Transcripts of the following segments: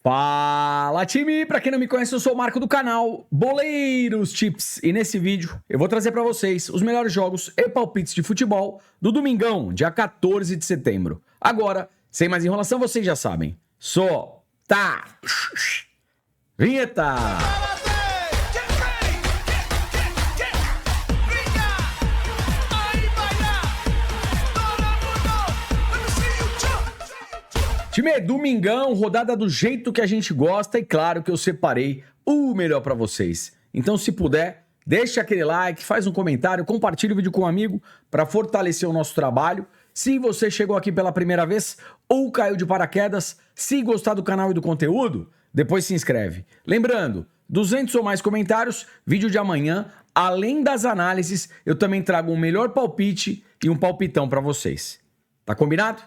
Fala, time! Pra quem não me conhece, eu sou o Marco do canal Boleiros Tips e nesse vídeo eu vou trazer pra vocês os melhores jogos e palpites de futebol do domingão, dia 14 de setembro. Agora, sem mais enrolação, vocês já sabem. Solta! Vinheta! Time, domingão, rodada do jeito que a gente gosta e claro que eu separei o melhor pra vocês. Então, se puder, deixa aquele like, faz um comentário, compartilha o vídeo com um amigo pra fortalecer o nosso trabalho. Se você chegou aqui pela primeira vez ou caiu de paraquedas, se gostar do canal e do conteúdo, depois se inscreve. Lembrando, 200 ou mais comentários, vídeo de amanhã, além das análises, eu também trago um melhor palpite e um palpitão pra vocês. Tá combinado?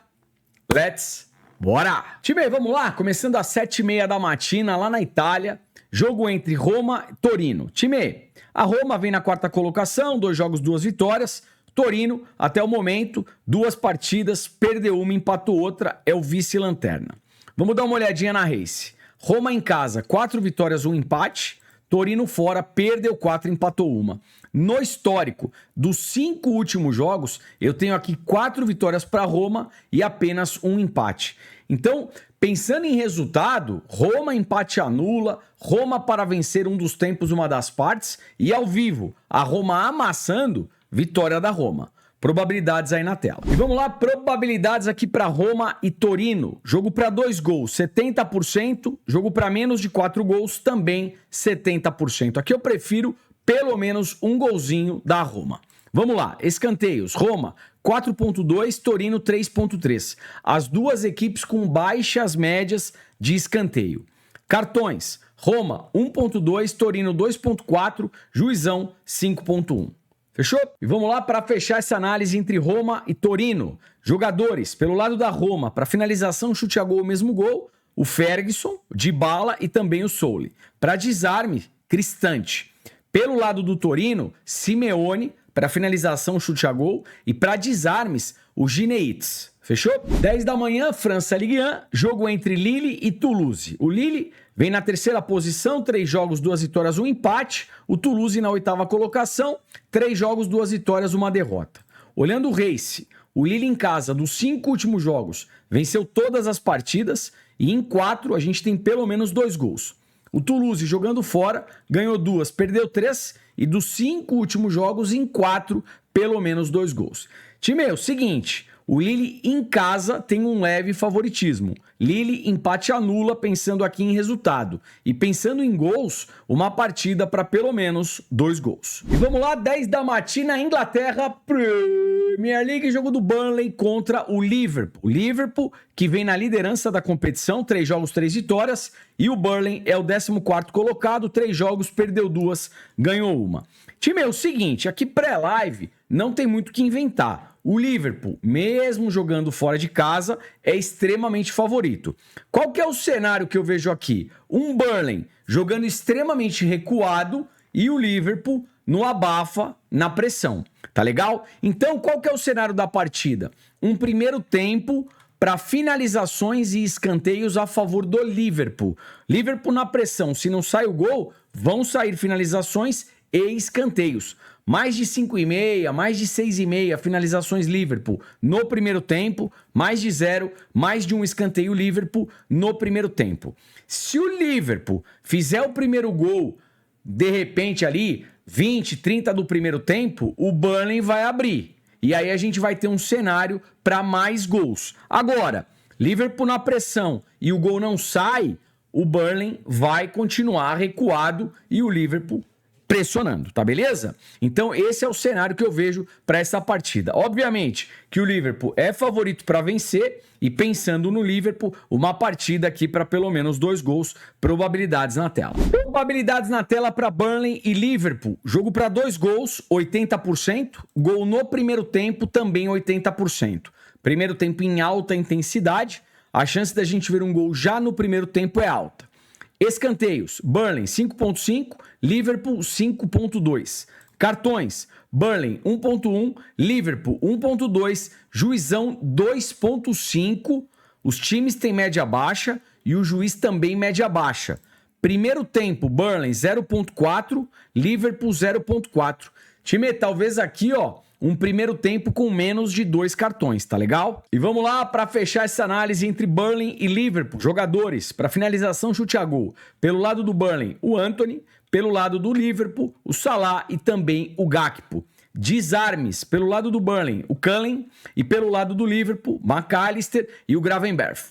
Bora! Time, vamos lá, começando às 7h30 da matina, lá na Itália, jogo entre Roma e Torino. Time, a Roma vem na quarta colocação, 2 jogos, 2 vitórias. Torino, até o momento, 2 partidas, perdeu uma, empatou outra, é o vice-lanterna. Vamos dar uma olhadinha na race. Roma em casa, 4 vitórias, 1 empate. Torino fora, perdeu 4, empatou uma. No histórico dos 5 últimos jogos, eu tenho aqui 4 vitórias para Roma e apenas 1 empate. Então, pensando em resultado, Roma empate anula, Roma para vencer um dos tempos, uma das partes, e ao vivo, a Roma amassando, vitória da Roma. Probabilidades aí na tela. E vamos lá, probabilidades aqui para Roma e Torino. Jogo para 2 gols, 70%. Jogo para menos de 4 gols, também 70%. Aqui eu prefiro pelo menos um golzinho da Roma. Vamos lá, escanteios. Roma, 4.2, Torino, 3.3. As duas equipes com baixas médias de escanteio. Cartões, Roma, 1.2, Torino, 2.4, Juizão, 5.1. Fechou? E vamos lá para fechar essa análise entre Roma e Torino. Jogadores, pelo lado da Roma, para finalização, chute a gol, o mesmo gol, o Ferguson, Dybala e também o Soule. Para desarme, Cristante. Pelo lado do Torino, Simeone, para finalização, chute a gol, e para desarmes, o Gineitz. Fechou? 10 da manhã, França Ligue 1, jogo entre Lille e Toulouse. O Lille vem na terceira posição, 3 jogos, 2 vitórias, 1 empate. O Toulouse na 8ª colocação, 3 jogos, 2 vitórias, 1 derrota. Olhando o race, o Lille em casa, dos 5 últimos jogos, venceu todas as partidas e em 4 a gente tem pelo menos 2 gols. O Toulouse jogando fora, ganhou 2, perdeu 3 e dos 5 últimos jogos, em 4, pelo menos 2 gols. Time, é o seguinte, o Lille em casa tem um leve favoritismo. Lille empate anula pensando aqui em resultado. E pensando em gols, uma partida para pelo menos 2 gols. E vamos lá, 10 da matina, Inglaterra, Premier League, jogo do Burnley contra o Liverpool. O Liverpool que vem na liderança da competição, 3 jogos, 3 vitórias. E o Burnley é o 14º colocado, 3 jogos, perdeu 2, ganhou 1. Time, é o seguinte, aqui pré-live não tem muito o que inventar. O Liverpool, mesmo jogando fora de casa, é extremamente favorito. Qual que é o cenário que eu vejo aqui? Um Burnley jogando extremamente recuado e o Liverpool no abafa, na pressão. Tá legal? Então, qual que é o cenário da partida? Um primeiro tempo para finalizações e escanteios a favor do Liverpool. Liverpool na pressão, se não sai o gol, vão sair finalizações e escanteios. Mais de 5,5, mais de 6,5 finalizações Liverpool no primeiro tempo, mais de 0, mais de um escanteio Liverpool no primeiro tempo. Se o Liverpool fizer o primeiro gol, de repente ali, 20, 30 do primeiro tempo, o Burnley vai abrir. E aí a gente vai ter um cenário para mais gols. Agora, Liverpool na pressão e o gol não sai, o Burnley vai continuar recuado e o Liverpool pressionando, tá beleza? Então esse é o cenário que eu vejo para essa partida. Obviamente que o Liverpool é favorito para vencer e pensando no Liverpool, uma partida aqui para pelo menos 2 gols, probabilidades na tela. Probabilidades na tela para Burnley e Liverpool. Jogo para 2 gols, 80%. Gol no primeiro tempo, também 80%. Primeiro tempo em alta intensidade. A chance da gente ver um gol já no primeiro tempo é alta. Escanteios, Burnley 5.5, Liverpool 5.2. Cartões, Burnley 1.1, Liverpool 1.2, Juizão 2.5. Os times têm média baixa e o juiz também média baixa. Primeiro tempo, Burnley 0.4, Liverpool 0.4. Time, talvez aqui, ó, um primeiro tempo com menos de 2 cartões, tá legal? E vamos lá para fechar essa análise entre Burnley e Liverpool. Jogadores, para finalização, chute a gol. Pelo lado do Burnley, o Antony. Pelo lado do Liverpool, o Salah e também o Gakpo. Desarmes, pelo lado do Burnley, o Cullen. E pelo lado do Liverpool, McAllister e o Gravenberch.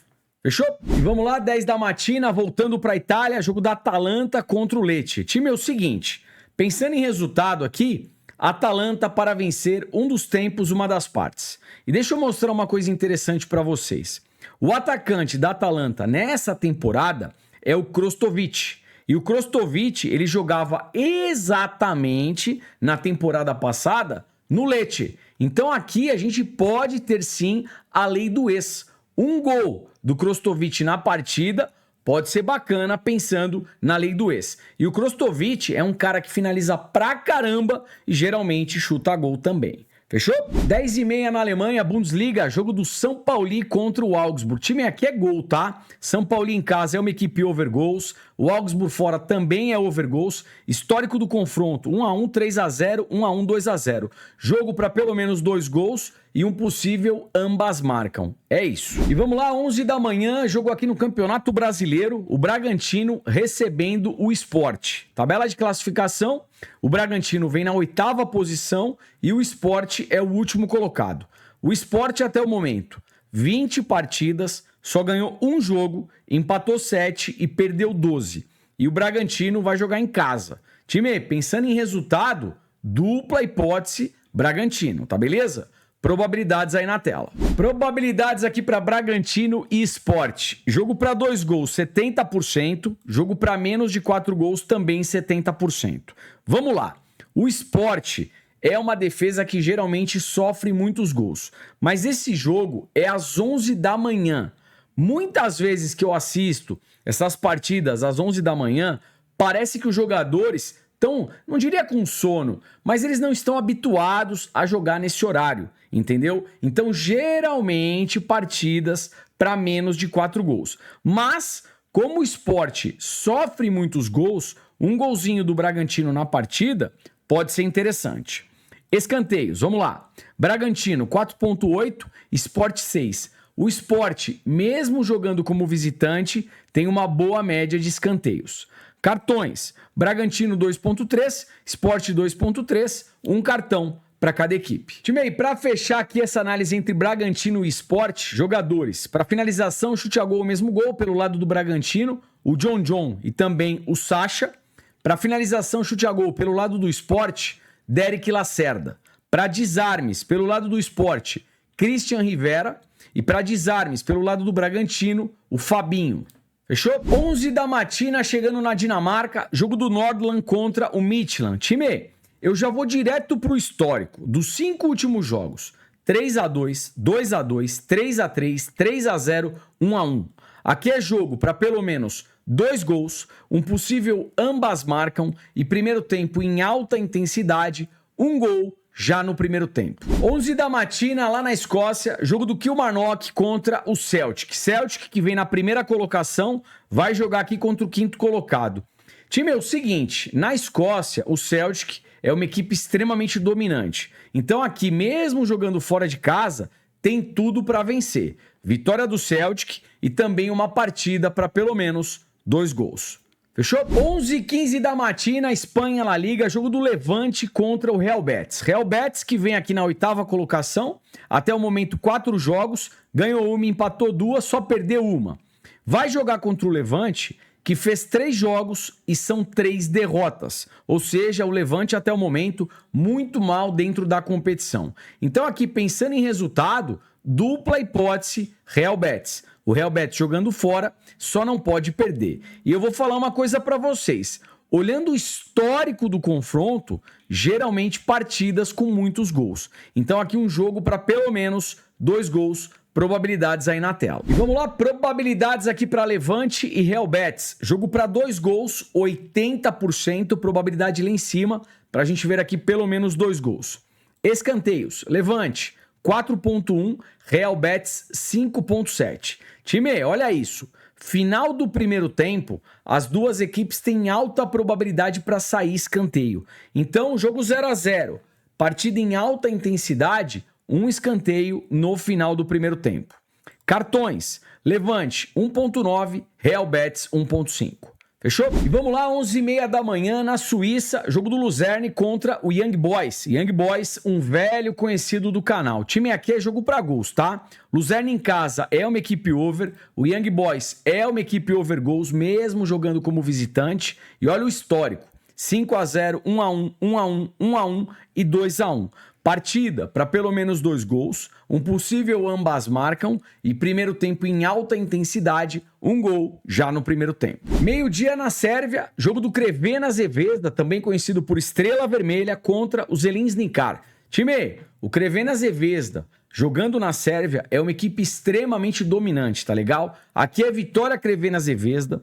Fechou? E vamos lá, 10 da matina, voltando para a Itália, jogo da Atalanta contra o Lecce. Time, é o seguinte, pensando em resultado aqui, Atalanta para vencer um dos tempos, uma das partes. E deixa eu mostrar uma coisa interessante para vocês. O atacante da Atalanta nessa temporada é o Krostovic. E o Krostovic, ele jogava exatamente na temporada passada no Lecce. Então aqui a gente pode ter sim a lei do ex. Um gol do Krostovic na partida pode ser bacana pensando na lei do ex. E o Krostovic é um cara que finaliza pra caramba e geralmente chuta gol também. Fechou? 10h30 na Alemanha, Bundesliga, jogo do São Paulo contra o Augsburg. O time aqui é gol, tá? São Paulo em casa é uma equipe over goals, o Augsburg fora também é over goals. Histórico do confronto, 1x1, 3x0, 1x1, 2x0. Jogo para pelo menos 2 gols e um possível ambas marcam. É isso. E vamos lá, 11 da manhã, jogo aqui no Campeonato Brasileiro, o Bragantino recebendo o Sport. Tabela de classificação, o Bragantino vem na 8ª posição e o Sport é o último colocado. O Sport até o momento, 20 partidas, só ganhou um jogo, empatou 7 e perdeu 12. E o Bragantino vai jogar em casa. Time, pensando em resultado, dupla hipótese Bragantino, tá beleza? Probabilidades aí na tela. Probabilidades aqui para Bragantino e Sport. Jogo para 2 gols, 70%. Jogo para menos de 4 gols, também 70%. Vamos lá. O Sport é uma defesa que geralmente sofre muitos gols. Mas esse jogo é às 11 da manhã. Muitas vezes que eu assisto essas partidas às 11 da manhã, parece que os jogadores estão, não diria com sono, mas eles não estão habituados a jogar nesse horário, entendeu? Então, geralmente, partidas para menos de 4 gols. Mas, como o Sport sofre muitos gols, um golzinho do Bragantino na partida pode ser interessante. Escanteios, vamos lá. Bragantino 4.8, Sport 6. O Sport, mesmo jogando como visitante, tem uma boa média de escanteios. Cartões, Bragantino 2.3, Sport 2.3, um cartão para cada equipe. Time aí, para fechar aqui essa análise entre Bragantino e Sport, jogadores, para finalização, chute a gol, o mesmo gol pelo lado do Bragantino, o John e também o Sacha. Para finalização, chute a gol pelo lado do Sport, Derek Lacerda. Para desarmes, pelo lado do Sport, Christian Rivera. E para desarmes, pelo lado do Bragantino, o Fabinho. Fechou? 11 da matina, chegando na Dinamarca, jogo do Nordland contra o Midtjylland. Time, eu já vou direto pro histórico dos 5 últimos jogos. 3x2, 2x2, 3x3, 3x0, 1x1. Aqui é jogo para pelo menos 2 gols, um possível ambas marcam e primeiro tempo em alta intensidade, 1 gol já no primeiro tempo. 11 da matina, lá na Escócia, jogo do Kilmarnock contra o Celtic. Celtic, que vem na primeira colocação, vai jogar aqui contra o 5º colocado. Time, é o seguinte, na Escócia, o Celtic é uma equipe extremamente dominante. Então aqui, mesmo jogando fora de casa, tem tudo para vencer. Vitória do Celtic e também uma partida para pelo menos 2 gols. Fechou? 11h15 da matina, Espanha, La Liga, jogo do Levante contra o Real Betis. Real Betis que vem aqui na 8ª colocação, até o momento 4 jogos, ganhou 1, empatou 2, só perdeu 1. Vai jogar contra o Levante, que fez 3 jogos e são 3 derrotas. Ou seja, o Levante até o momento muito mal dentro da competição. Então aqui, pensando em resultado, dupla hipótese Real Betis. O Real Betis jogando fora só não pode perder. E eu vou falar uma coisa para vocês. Olhando o histórico do confronto, geralmente partidas com muitos gols. Então aqui um jogo para pelo menos 2 gols, probabilidades aí na tela. E vamos lá, probabilidades aqui para Levante e Real Betis. Jogo para 2 gols, 80%, probabilidade lá em cima, para a gente ver aqui pelo menos 2 gols. Escanteios, Levante 4.1, Real Betis 5.7. Time, olha isso. Final do primeiro tempo, as duas equipes têm alta probabilidade para sair escanteio. Então, jogo 0 a 0, partida em alta intensidade, um escanteio no final do primeiro tempo. Cartões, Levante 1.9, Real Betis 1.5. Fechou? E vamos lá, 11h30 da manhã na Suíça, jogo do Luzerne contra o Young Boys. Young Boys, um velho conhecido do canal. O time aqui é jogo para gols, tá? Luzerne em casa é uma equipe over, o Young Boys é uma equipe over gols, mesmo jogando como visitante. E olha o histórico, 5 a 0, 1 a 1, 1 a 1, 1 a 1 e 2 a 1. Partida para pelo menos 2 gols, um possível ambas marcam e primeiro tempo em alta intensidade, um gol já no primeiro tempo. Meio-dia na Sérvia, jogo do Crvena Zvezda, também conhecido por Estrela Vermelha, contra o Zelinjnikar. Time, o Crvena Zvezda, jogando na Sérvia, é uma equipe extremamente dominante, tá legal? Aqui é Vitória Crvena Zvezda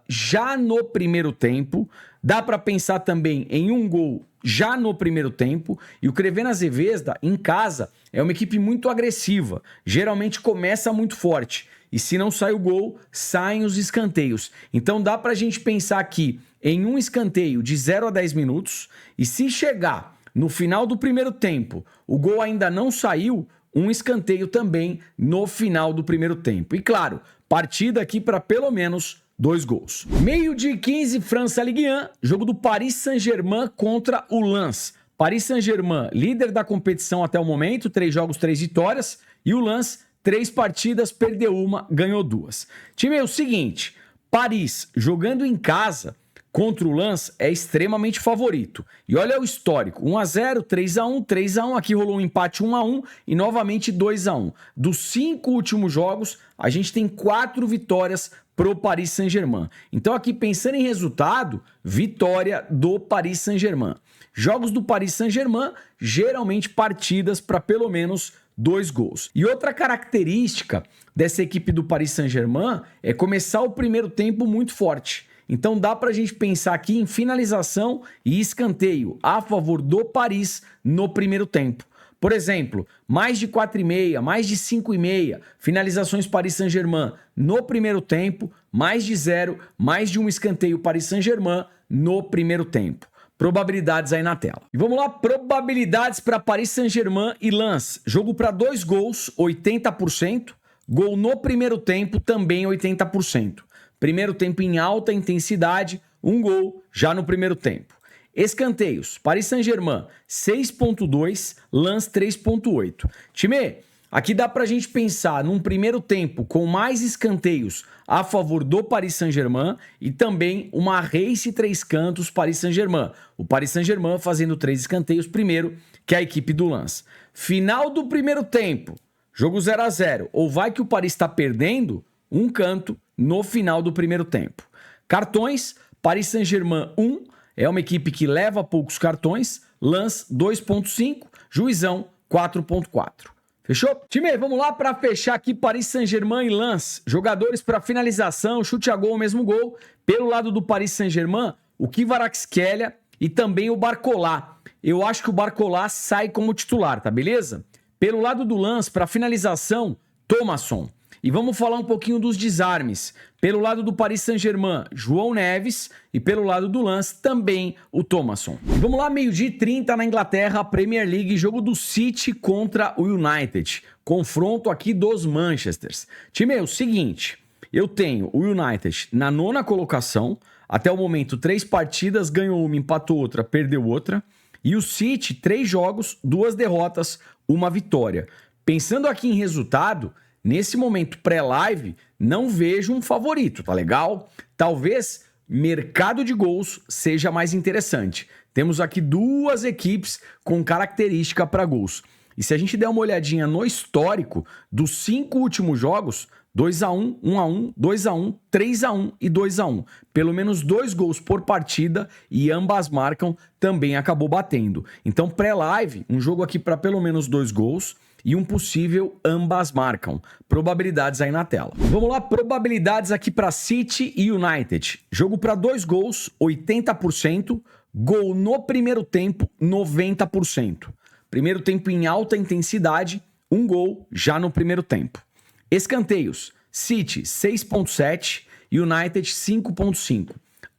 já no primeiro tempo. Dá para pensar também em um gol já no primeiro tempo. E o Crvena Zvezda, em casa, é uma equipe muito agressiva. Geralmente começa muito forte. E se não sai o gol, saem os escanteios. Então dá para a gente pensar aqui em um escanteio de 0 a 10 minutos. E se chegar no final do primeiro tempo, o gol ainda não saiu, um escanteio também no final do primeiro tempo. E claro, partida aqui para pelo menos 2 gols. Meio-dia e 15, França Ligue 1, jogo do Paris Saint-Germain contra o Lens. Paris Saint-Germain, líder da competição até o momento, 3 jogos, 3 vitórias. E o Lens, 3 partidas, perdeu uma, ganhou 2. Time, é o seguinte, Paris jogando em casa contra o Lens é extremamente favorito. E olha o histórico, 1 a 0, 3 a 1, 3 a 1, aqui rolou um empate 1 a 1 e novamente 2 a 1. Dos 5 últimos jogos, a gente tem 4 vitórias pro Paris Saint-Germain. Então aqui pensando em resultado, vitória do Paris Saint-Germain. Jogos do Paris Saint-Germain, geralmente partidas para pelo menos 2 gols. E outra característica dessa equipe do Paris Saint-Germain é começar o primeiro tempo muito forte. Então dá para a gente pensar aqui em finalização e escanteio a favor do Paris no primeiro tempo. Por exemplo, mais de 4,5, mais de 5,5 finalizações Paris Saint-Germain no primeiro tempo, mais de 0, mais de um escanteio Paris Saint-Germain no primeiro tempo. Probabilidades aí na tela. E vamos lá, probabilidades para Paris Saint-Germain e Lens. Jogo para 2 gols, 80%. Gol no primeiro tempo, também 80%. Primeiro tempo em alta intensidade, um gol já no primeiro tempo. Escanteios, Paris Saint-Germain 6.2, Lens 3.8. Time, aqui dá pra gente pensar num primeiro tempo com mais escanteios a favor do Paris Saint-Germain e também uma race 3 cantos Paris Saint-Germain. O Paris Saint-Germain fazendo 3 escanteios primeiro que a equipe do Lens. Final do primeiro tempo, jogo 0 a 0. Ou vai que o Paris está perdendo, um canto no final do primeiro tempo. Cartões, Paris Saint-Germain 1, é uma equipe que leva poucos cartões, Lens 2.5, Juizão 4.4. Fechou? Time, vamos lá para fechar aqui Paris Saint-Germain e Lens. Jogadores para finalização, chute a gol, mesmo gol. Pelo lado do Paris Saint-Germain, o Kvaratskhelia e também o Barcola. Eu acho que o Barcola sai como titular, tá beleza? Pelo lado do Lens, para finalização, Thomasson. E vamos falar um pouquinho dos desarmes. Pelo lado do Paris Saint-Germain, João Neves. E pelo lado do Lens, também o Thomasson. E vamos lá, 12h30 na Inglaterra, Premier League, jogo do City contra o United. Confronto aqui dos Manchesters. Time, é o seguinte, eu tenho o United na 9ª colocação. Até o momento, 3 partidas, ganhou uma, empatou outra, perdeu outra. E o City, 3 jogos, 2 derrotas, 1 vitória. Pensando aqui em resultado, nesse momento pré-live, não vejo um favorito, tá legal? Talvez mercado de gols seja mais interessante. Temos aqui 2 equipes com característica para gols. E se a gente der uma olhadinha no histórico dos 5 últimos jogos, 2 a 1, 1 a 1, 2 a 1, 3 a 1 e 2 a 1. Pelo menos 2 gols por partida e ambas marcam, também acabou batendo. Então pré-live, um jogo aqui para pelo menos 2 gols e um possível ambas marcam. Probabilidades aí na tela. Vamos lá, probabilidades aqui para City e United. Jogo para 2 gols, 80%. Gol no primeiro tempo, 90%. Primeiro tempo em alta intensidade, um gol já no primeiro tempo. Escanteios, City 6,7 e United 5,5.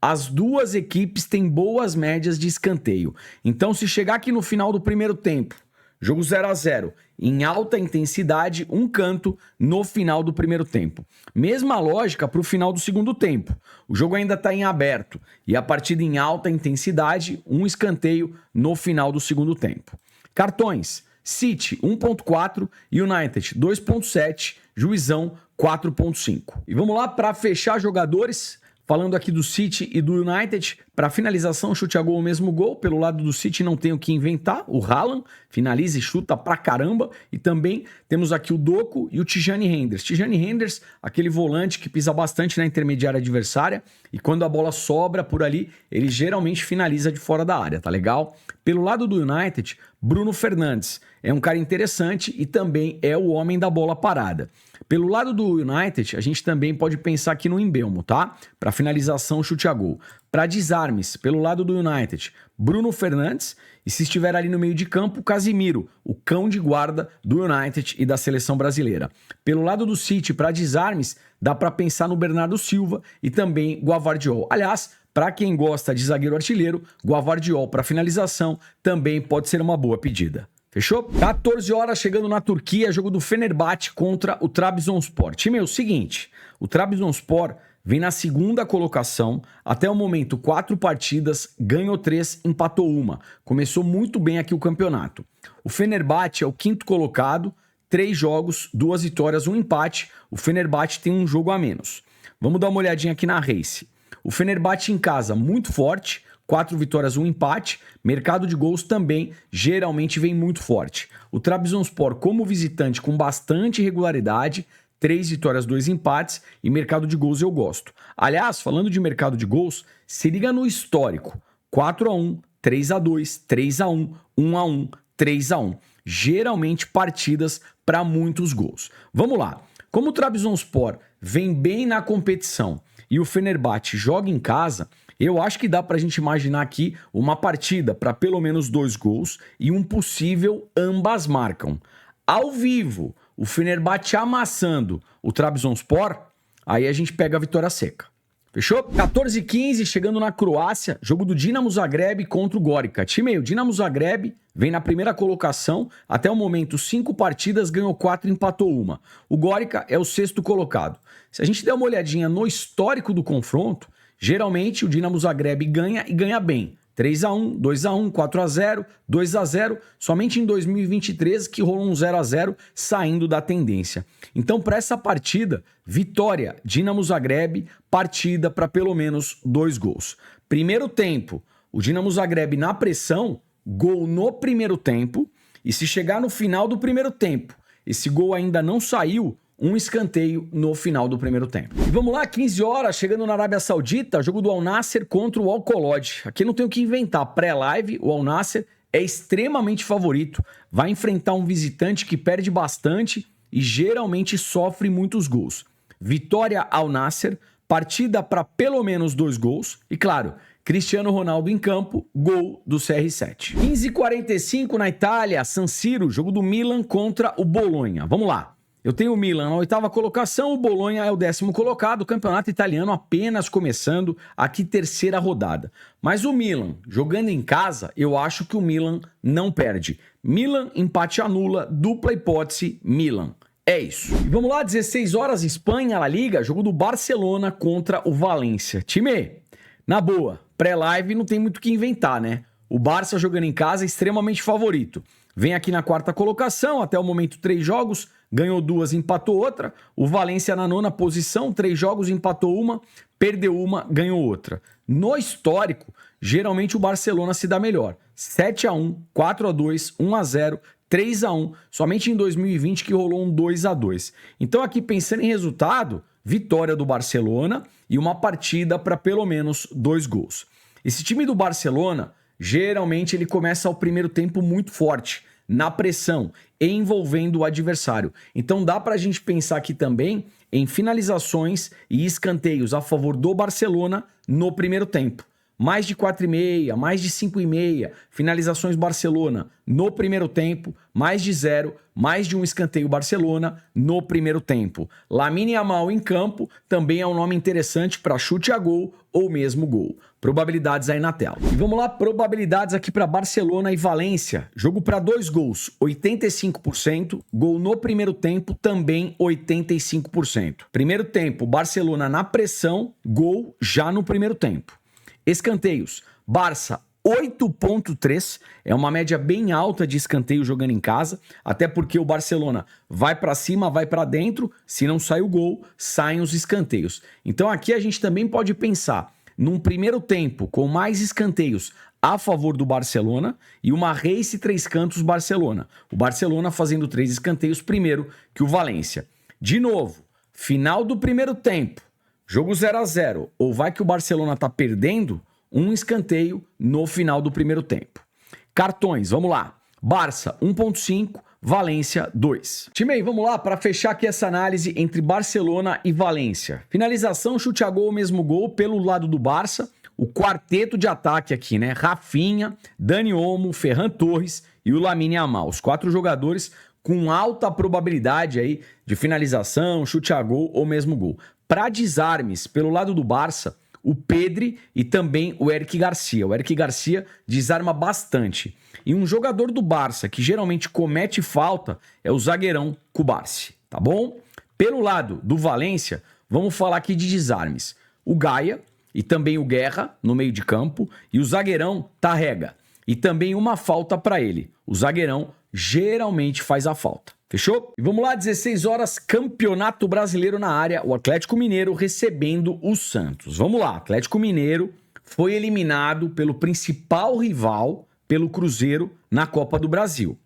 As duas equipes têm boas médias de escanteio. Então, se chegar aqui no final do primeiro tempo, jogo 0 a 0, em alta intensidade, um canto no final do primeiro tempo. Mesma lógica para o final do segundo tempo. O jogo ainda está em aberto e a partida em alta intensidade, um escanteio no final do segundo tempo. Cartões: City 1,4 e United 2,7, juizão 4,5. E vamos lá para fechar jogadores. Falando aqui do City e do United, para finalização, chute a gol, o mesmo gol. Pelo lado do City não tem o que inventar, o Haaland finaliza e chuta pra caramba. E também temos aqui o Doku e o Tijani Henderson. Tijani Henderson, aquele volante que pisa bastante na intermediária adversária e quando a bola sobra por ali, ele geralmente finaliza de fora da área, tá legal? Pelo lado do United, Bruno Fernandes é um cara interessante e também é o homem da bola parada. Pelo lado do United, a gente também pode pensar aqui no Embelmo, tá? Para finalização, chute a gol. Para desarmes, pelo lado do United, Bruno Fernandes. E se estiver ali no meio de campo, Casimiro, o cão de guarda do United e da seleção brasileira. Pelo lado do City, para desarmes, dá para pensar no Bernardo Silva e também Gvardiol. Aliás, para quem gosta de zagueiro artilheiro, Gvardiol para finalização também pode ser uma boa pedida. Fechou? 14 horas chegando na Turquia, jogo do Fenerbahçe contra o Trabzonspor. Time, é o seguinte, o Trabzonspor vem na segunda colocação, até o momento 4 partidas, ganhou 3, empatou 1. Começou muito bem aqui o campeonato. O Fenerbahçe é o 5º colocado, 3 jogos, 2 vitórias, 1 empate. O Fenerbahçe tem um jogo a menos. Vamos dar uma olhadinha aqui na Race. O Fenerbahçe em casa muito forte, 4 vitórias, 1 empate. Mercado de gols também geralmente vem muito forte. O Trabzonspor como visitante com bastante regularidade, 3 vitórias, 2 empates e mercado de gols eu gosto. Aliás, falando de mercado de gols, se liga no histórico. 4-1, 3-2, 3-1, 1-1, 3-1. Geralmente partidas para muitos gols. Vamos lá. Como o Trabzonspor vem bem na competição e o Fenerbahçe joga em casa, eu acho que dá pra gente imaginar aqui uma partida para pelo menos 2 gols e um possível ambas marcam. Ao vivo, o Fenerbahçe amassando o Trabzonspor, aí a gente pega a vitória seca. Fechou? 14h15, chegando na Croácia, jogo do Dinamo Zagreb contra o Gorica. Time, o Dinamo Zagreb vem na primeira colocação, até o momento 5 partidas, ganhou 4, empatou 1. O Gorica é o 6º colocado. Se a gente der uma olhadinha no histórico do confronto, geralmente o Dinamo Zagreb ganha e ganha bem. 3-1, 2-1, 4-0, 2-0, somente em 2023 que rolou um 0-0 saindo da tendência. Então, para essa partida, vitória, Dinamo Zagreb, partida para pelo menos 2 gols. Primeiro tempo, o Dinamo Zagreb na pressão, gol no primeiro tempo, e se chegar no final do primeiro tempo, esse gol ainda não saiu, um escanteio no final do primeiro tempo. E vamos lá, 15 horas, chegando na Arábia Saudita, jogo do Al Nassr contra o Al Kholod. Aqui não tem o que inventar, pré-live, o Al Nassr é extremamente favorito, vai enfrentar um visitante que perde bastante e geralmente sofre muitos gols. Vitória Al Nassr, partida para pelo menos 2 gols e claro, Cristiano Ronaldo em campo, gol do CR7. 15h45 na Itália, San Siro, jogo do Milan contra o Bolonha. Vamos lá. Eu tenho o Milan na 8ª colocação, o Bolonha é o 10º colocado, o campeonato italiano apenas começando, aqui 3ª rodada. Mas o Milan, jogando em casa, eu acho que o Milan não perde. Milan, empate anula, dupla hipótese, Milan. É isso. E vamos lá, 16 horas, Espanha, La Liga, jogo do Barcelona contra o Valência. Time, na boa, pré-live não tem muito o que inventar, né? O Barça jogando em casa é extremamente favorito. Vem aqui na 4ª colocação, até o momento 3 jogos, ganhou 2, empatou outra. O Valência na 9ª posição, 3 jogos, empatou 1, perdeu 1, ganhou outra. No histórico, geralmente o Barcelona se dá melhor. 7-1, 4-2, 1-0, 3-1, somente em 2020 que rolou um 2-2. Então aqui pensando em resultado, vitória do Barcelona e uma partida para pelo menos 2 gols. Esse time do Barcelona, geralmente ele começa o primeiro tempo muito forte, na pressão, envolvendo o adversário. Então dá para a gente pensar aqui também em finalizações e escanteios a favor do Barcelona no primeiro tempo. mais de 4,5, mais de 5,5, finalizações Barcelona no primeiro tempo, mais de 0, mais de um escanteio Barcelona no primeiro tempo. Lamine Yamal em campo também é um nome interessante para chute a gol ou mesmo gol. Probabilidades aí na tela. E vamos lá, probabilidades aqui para Barcelona e Valência. Jogo para 2 gols, 85%. Gol no primeiro tempo, também 85%. Primeiro tempo, Barcelona na pressão, gol já no primeiro tempo. Escanteios, Barça 8,3, é uma média bem alta de escanteio jogando em casa, até porque o Barcelona vai para cima, vai para dentro, se não sai o gol, saem os escanteios. Então aqui a gente também pode pensar num primeiro tempo com mais escanteios a favor do Barcelona e uma race 3 cantos Barcelona. O Barcelona fazendo 3 escanteios primeiro que o Valência. De novo, final do primeiro tempo, jogo 0 a 0, ou vai que o Barcelona tá perdendo, um escanteio no final do primeiro tempo. Cartões, vamos lá. Barça 1,5, Valência 2. Time aí, vamos lá para fechar aqui essa análise entre Barcelona e Valência. Finalização, chute a gol, mesmo gol pelo lado do Barça. O quarteto de ataque aqui, né? Rafinha, Dani Olmo, Ferran Torres e o Lamine Yamal. Os 4 jogadores com alta probabilidade aí de finalização, chute a gol ou mesmo gol. Para desarmes, pelo lado do Barça, o Pedri e também o Eric Garcia. O Eric Garcia desarma bastante. E um jogador do Barça que geralmente comete falta é o zagueirão Cubarsí, tá bom? Pelo lado do Valência, vamos falar aqui de desarmes. O Gaia e também o Guerra no meio de campo e o zagueirão Tarrega. E também uma falta para ele. O zagueirão geralmente faz a falta. Fechou? E vamos lá, 16 horas, Campeonato Brasileiro na área, o Atlético Mineiro recebendo o Santos. Vamos lá, Atlético Mineiro foi eliminado pelo principal rival, pelo Cruzeiro, na Copa do Brasil.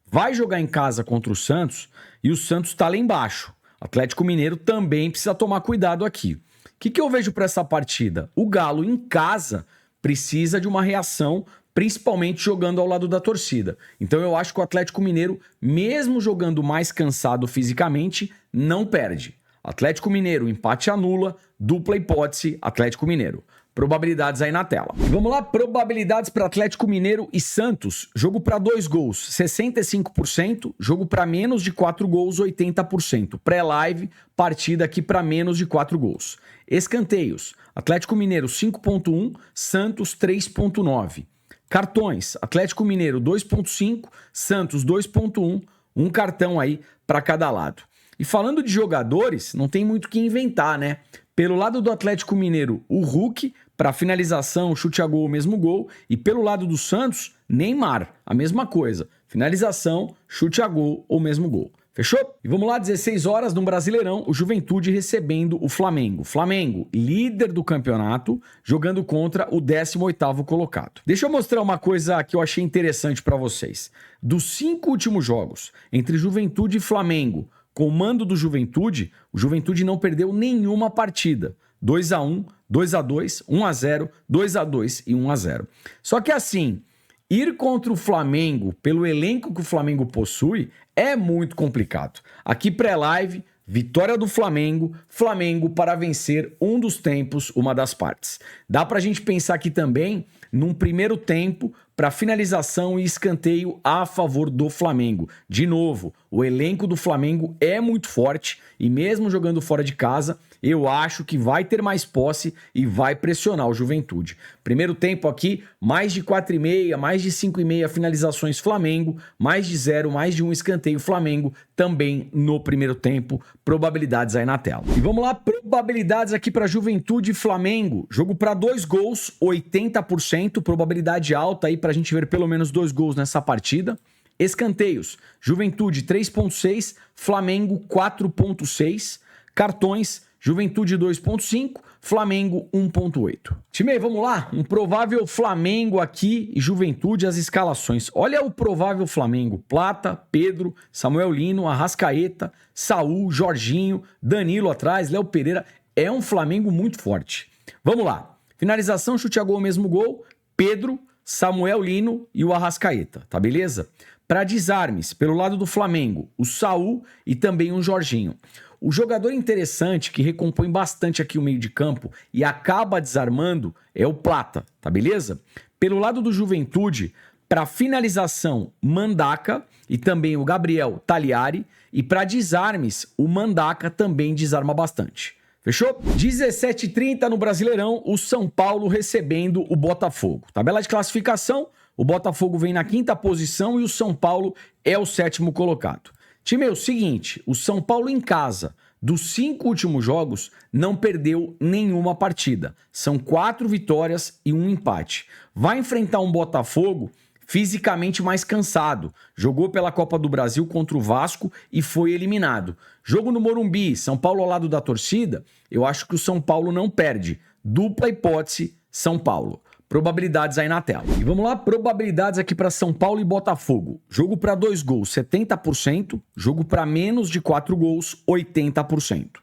Vai jogar em casa contra o Santos e o Santos está lá embaixo. Atlético Mineiro também precisa tomar cuidado aqui. O que eu vejo para essa partida? O Galo em casa precisa de uma reação, principalmente jogando ao lado da torcida. Então eu acho que o Atlético Mineiro, mesmo jogando mais cansado fisicamente, não perde. Atlético Mineiro, empate anula, dupla hipótese, Atlético Mineiro. Probabilidades aí na tela. Vamos lá, probabilidades para Atlético Mineiro e Santos. Jogo para 2 gols, 65%. Jogo para menos de 4 gols, 80%. Pré-live, partida aqui para menos de 4 gols. Escanteios, Atlético Mineiro 5,1, Santos 3,9. Cartões, Atlético Mineiro 2,5, Santos 2,1, um cartão aí para cada lado. E falando de jogadores, não tem muito o que inventar, né? Pelo lado do Atlético Mineiro, o Hulk, para finalização, chute a gol, o mesmo gol. E pelo lado do Santos, Neymar, a mesma coisa. Finalização, chute a gol ou mesmo gol. Fechou? E vamos lá, 16 horas no Brasileirão, o Juventude recebendo o Flamengo. Flamengo, líder do campeonato, jogando contra o 18º colocado. Deixa eu mostrar uma coisa que eu achei interessante para vocês. Dos 5 últimos jogos entre Juventude e Flamengo, com o mando do Juventude, o Juventude não perdeu nenhuma partida. 2-1, 2-2, 1-0, 2-2 e 1-0. Só que assim, ir contra o Flamengo, pelo elenco que o Flamengo possui, é muito complicado. Aqui pré-live, vitória do Flamengo, Flamengo para vencer um dos tempos, uma das partes. Dá pra gente pensar aqui também num primeiro tempo para finalização e escanteio a favor do Flamengo. De novo, o elenco do Flamengo é muito forte e mesmo jogando fora de casa, eu acho que vai ter mais posse e vai pressionar o Juventude. Primeiro tempo aqui, mais de 4,5, mais de 5,5 finalizações Flamengo, mais de 0, mais de um escanteio Flamengo, também no primeiro tempo. Probabilidades aí na tela. E vamos lá, probabilidades aqui para Juventude e Flamengo. Jogo para 2 gols, 80%, probabilidade alta aí para a gente ver pelo menos 2 gols nessa partida. Escanteios, Juventude 3,6, Flamengo 4,6. Cartões, Juventude 2,5, Flamengo 1,8. Time aí, vamos lá? Um provável Flamengo aqui e Juventude, as escalações. Olha o provável Flamengo. Plata, Pedro, Samuel Lino, Arrascaeta, Saul, Jorginho, Danilo atrás, Léo Pereira. É um Flamengo muito forte. Vamos lá. Finalização, chute a gol, mesmo gol. Pedro, Samuel Lino e o Arrascaeta. Tá beleza? Para desarmes, pelo lado do Flamengo, o Saul e também o Jorginho. O jogador interessante que recompõe bastante aqui o meio de campo e acaba desarmando é o Plata, tá beleza? Pelo lado do Juventude, para finalização, Mandaca e também o Gabriel Tagliari. E para desarmes, o Mandaca também desarma bastante. Fechou? 17h30 no Brasileirão, o São Paulo recebendo o Botafogo. Tabela de classificação, o Botafogo vem na 5ª posição e o São Paulo é o 7º colocado. Time, é o seguinte, o São Paulo em casa, dos 5 últimos jogos, não perdeu nenhuma partida. São 4 vitórias e 1 empate. Vai enfrentar um Botafogo fisicamente mais cansado. Jogou pela Copa do Brasil contra o Vasco e foi eliminado. Jogo no Morumbi, São Paulo ao lado da torcida, eu acho que o São Paulo não perde. Dupla hipótese, São Paulo. Probabilidades aí na tela. E vamos lá, probabilidades aqui para São Paulo e Botafogo. Jogo para 2 gols, 70%. Jogo para menos de 4 gols, 80%.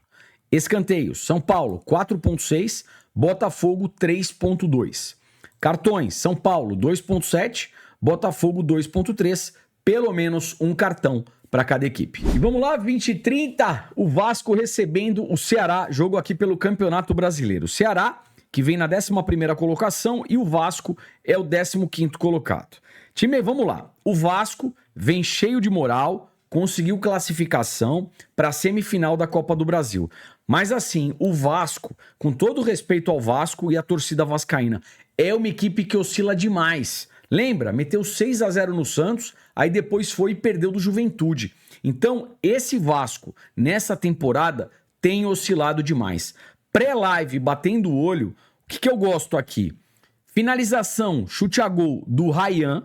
Escanteios, São Paulo, 4,6. Botafogo, 3,2. Cartões, São Paulo, 2,7. Botafogo 2,3, pelo menos um cartão para cada equipe. E vamos lá, 20h30, o Vasco recebendo o Ceará, jogo aqui pelo Campeonato Brasileiro. O Ceará, que vem na 11ª colocação, e o Vasco é o 15º colocado. Time, vamos lá. O Vasco vem cheio de moral, conseguiu classificação para a semifinal da Copa do Brasil. Mas assim, o Vasco, com todo respeito ao Vasco e à torcida vascaína, é uma equipe que oscila demais. Lembra? Meteu 6-0 no Santos, aí depois foi e perdeu do Juventude. Então, esse Vasco, nessa temporada, tem oscilado demais. Pré-live, batendo o olho, o que eu gosto aqui? Finalização, chute a gol do Ryan,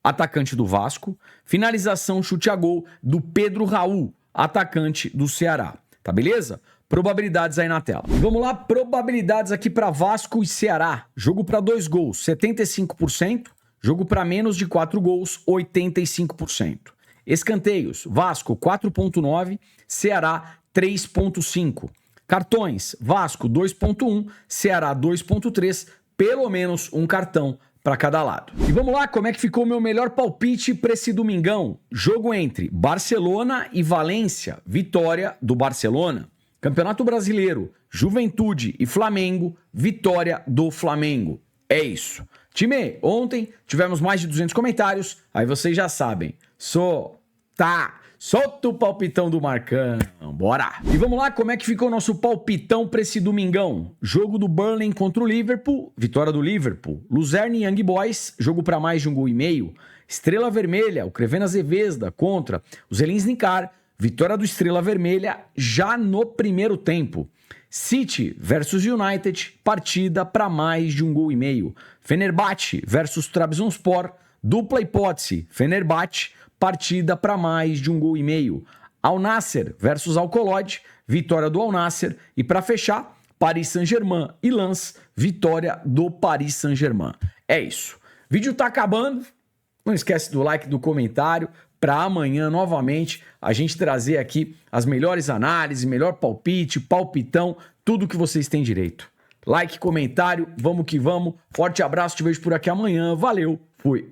atacante do Vasco. Finalização, chute a gol do Pedro Raul, atacante do Ceará. Tá beleza? Probabilidades aí na tela. E vamos lá, probabilidades aqui para Vasco e Ceará. Jogo para 2 gols, 75%. Jogo para menos de 4 gols, 85%. Escanteios, Vasco 4,9, Ceará 3,5. Cartões, Vasco 2,1, Ceará 2,3, pelo menos um cartão para cada lado. E vamos lá, como é que ficou o meu melhor palpite para esse domingão? Jogo entre Barcelona e Valência, vitória do Barcelona. Campeonato Brasileiro, Juventude e Flamengo, vitória do Flamengo. É isso. Time, ontem tivemos mais de 200 comentários, aí vocês já sabem. Solta o palpitão do Marcão, bora! E vamos lá, como é que ficou o nosso palpitão para esse domingão? Jogo do Burnley contra o Liverpool, vitória do Liverpool. Luzerne e Young Boys, jogo para mais de 1,5 gols. Estrela Vermelha, o Crevena Zvezda contra os Zelinznikar, vitória do Estrela Vermelha já no primeiro tempo. City versus United, partida para mais de 1,5 gols. Fenerbahçe versus Trabzonspor, dupla hipótese, Fenerbahçe, partida para mais de 1,5 gols. Al Nassr versus Alcolod, vitória do Al Nassr. E para fechar, Paris Saint-Germain e Lens, vitória do Paris Saint-Germain. É isso. O vídeo tá acabando. Não esquece do like, do comentário, para amanhã, novamente, a gente trazer aqui as melhores análises, melhor palpite, palpitão, tudo que vocês têm direito. Like, comentário, vamos que vamos. Forte abraço, te vejo por aqui amanhã. Valeu, fui.